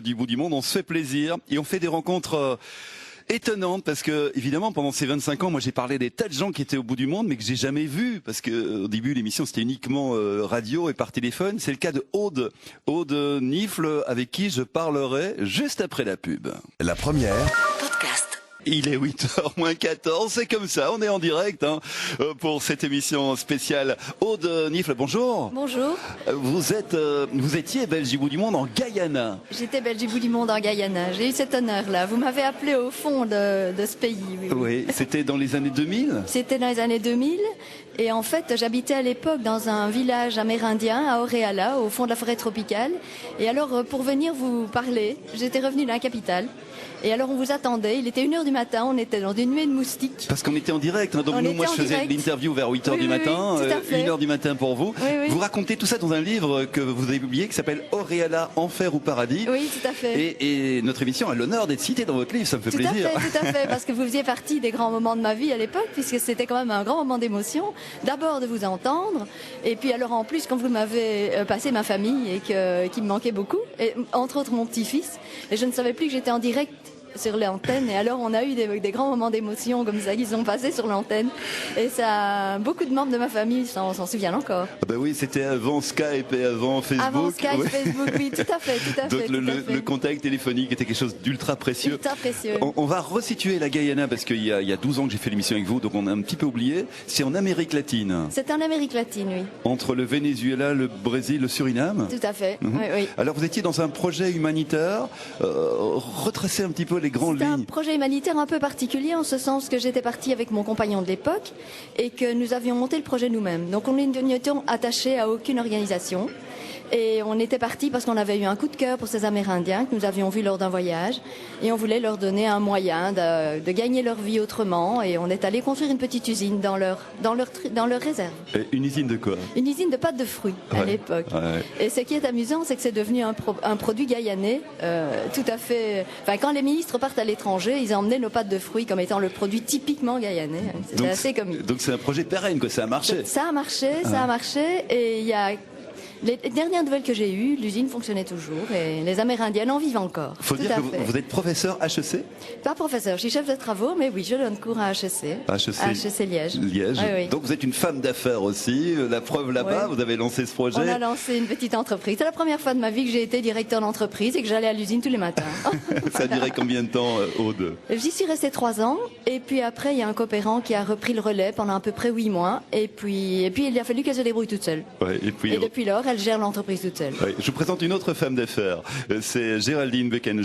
Du bout du monde, on se fait plaisir et on fait des rencontres étonnantes parce que évidemment pendant ces 25 ans, moi j'ai parlé des tas de gens qui étaient au bout du monde mais que j'ai jamais vus parce que au début l'émission c'était uniquement radio et par téléphone. C'est le cas de Aude Nifle avec qui je parlerai juste après la pub. La première. Il est 8h moins 14, c'est comme ça, on est en direct pour cette émission spéciale. Aude Nifle, bonjour. Bonjour. Vous étiez belge du bout du monde en Guyana. J'étais belge du bout du monde en Guyana, j'ai eu cet honneur-là. Vous m'avez appelé au fond de ce pays. Oui, c'était dans les années 2000 ? C'était dans les années 2000 et en fait j'habitais à l'époque dans un village amérindien à Oreala, au fond de la forêt tropicale. Et alors pour venir vous parler, j'étais revenue dans la capitale. Et alors on vous attendait, il était 1h du matin, on était dans une nuée de moustiques. Parce qu'on était en direct, donc moi je faisais l'interview vers 8h du matin, 1h du matin pour vous. Oui. Vous racontez tout ça dans un livre que vous avez publié qui s'appelle Oreala, Enfer ou Paradis. Oui, tout à fait. Et notre émission a l'honneur d'être citée dans votre livre, ça me fait plaisir. Tout à fait, parce que vous faisiez partie des grands moments de ma vie à l'époque, puisque c'était quand même un grand moment d'émotion. D'abord de vous entendre, et puis alors en plus quand vous m'avez passé ma famille et qui me manquait beaucoup, et entre autres mon petit-fils, et je ne savais plus que j'étais en direct sur l'antenne, et alors on a eu des grands moments d'émotion comme ça qui sont passés sur l'antenne, et ça, beaucoup de membres de ma famille s'en souviennent encore. Ah ben oui, c'était avant Skype et avant Facebook. Avant Skype, Facebook, oui, tout à fait. Donc le contact téléphonique était quelque chose d'ultra précieux. Ultra précieux. On va resituer la Guyana parce qu'il y a 12 ans que j'ai fait l'émission avec vous, donc on a un petit peu oublié. C'est en Amérique latine. C'est en Amérique latine, oui. Entre le Venezuela, le Brésil, le Suriname. Tout à fait, oui. Alors vous étiez dans un projet humanitaire, retracez un petit peu les grandes lignes. C'est un projet humanitaire un peu particulier en ce sens que j'étais partie avec mon compagnon de l'époque et que nous avions monté le projet nous-mêmes. Donc on n'était attachés à aucune organisation. Et on était partis parce qu'on avait eu un coup de cœur pour ces Amérindiens que nous avions vus lors d'un voyage. Et on voulait leur donner un moyen de gagner leur vie autrement. Et on est allé construire une petite usine dans leur réserve. Et une usine de quoi ? Une usine de pâtes de fruits à l'époque. Ouais. Et ce qui est amusant, c'est que c'est devenu un produit guyanais tout à fait... Enfin, quand les ministres partent à l'étranger, ils emmenaient nos pâtes de fruits comme étant le produit typiquement guyanais. C'était assez comique. Donc c'est un projet pérenne, quoi. Ça a marché. Ça a marché. Et il y a... Les dernières nouvelles que j'ai eues, l'usine fonctionnait toujours et les Amérindiennes en vivent encore. Il faut dire que vous êtes professeur HEC ? Pas professeur, je suis chef de travaux, mais oui, je donne cours à HEC. HEC Liège. Oui. Donc vous êtes une femme d'affaires aussi, la preuve là-bas, vous avez lancé ce projet. On a lancé une petite entreprise. C'est la première fois de ma vie que j'ai été directeur d'entreprise et que j'allais à l'usine tous les matins. Ça a duré combien de temps, Aude ? J'y suis restée 3 ans et puis après il y a un coopérant qui a repris le relais pendant à peu près 8 mois et puis il a fallu qu'elle se débrouille toute seule. Ouais, et depuis lors, elle gère l'entreprise toute seule. Je vous présente une autre femme d'affaires, c'est Géraldine Becken.